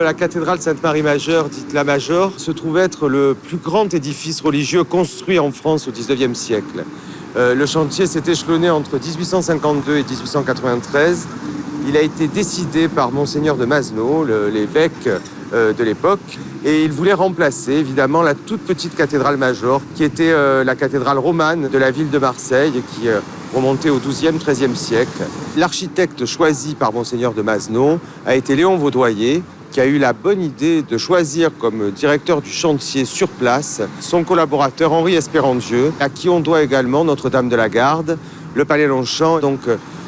La cathédrale Sainte-Marie-Majeure, dite la Majeure, se trouve être le plus grand édifice religieux construit en France au XIXe siècle. Le chantier s'est échelonné entre 1852 et 1893. Il a été décidé par Monseigneur de Masneau, l'évêque de l'époque, et il voulait remplacer évidemment la toute petite cathédrale Majeure, qui était la cathédrale romane de la ville de Marseille, qui remontait au XIIe, XIIIe siècle. L'architecte choisi par Monseigneur de Masneau a été Léon Vaudoyer, qui a eu la bonne idée de choisir comme directeur du chantier sur place son collaborateur Henri Espérandieu, à qui on doit également Notre-Dame de la Garde, le Palais Longchamp, donc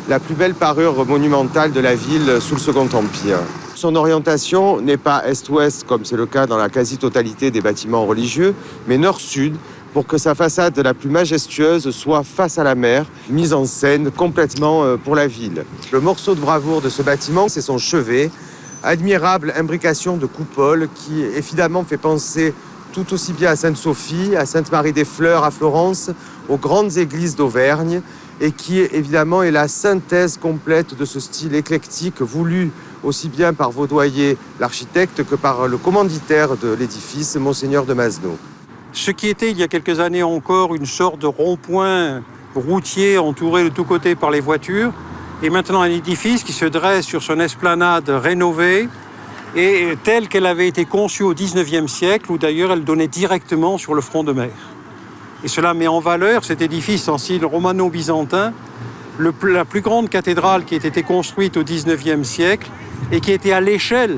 la plus belle parure monumentale de la ville sous le Second Empire. Son orientation n'est pas est-ouest comme c'est le cas dans la quasi-totalité des bâtiments religieux, mais nord-sud, pour que sa façade la plus majestueuse soit face à la mer, mise en scène complètement pour la ville. Le morceau de bravoure de ce bâtiment, c'est son chevet, admirable imbrication de coupoles qui évidemment fait penser tout aussi bien à Sainte-Sophie, à Sainte-Marie-des-Fleurs à Florence, aux grandes églises d'Auvergne, et qui évidemment est la synthèse complète de ce style éclectique voulu aussi bien par Vaudoyer, l'architecte, que par le commanditaire de l'édifice, Monseigneur de Masneau. Ce qui était il y a quelques années encore une sorte de rond-point routier entouré de tous côtés par les voitures, et maintenant un édifice qui se dresse sur son esplanade rénovée et telle qu'elle avait été conçue au XIXe siècle, où d'ailleurs elle donnait directement sur le front de mer. Et cela met en valeur cet édifice en style romano-byzantin, la plus grande cathédrale qui ait été construite au XIXe siècle et qui était à l'échelle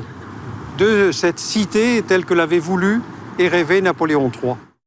de cette cité telle que l'avait voulu et rêvé Napoléon III.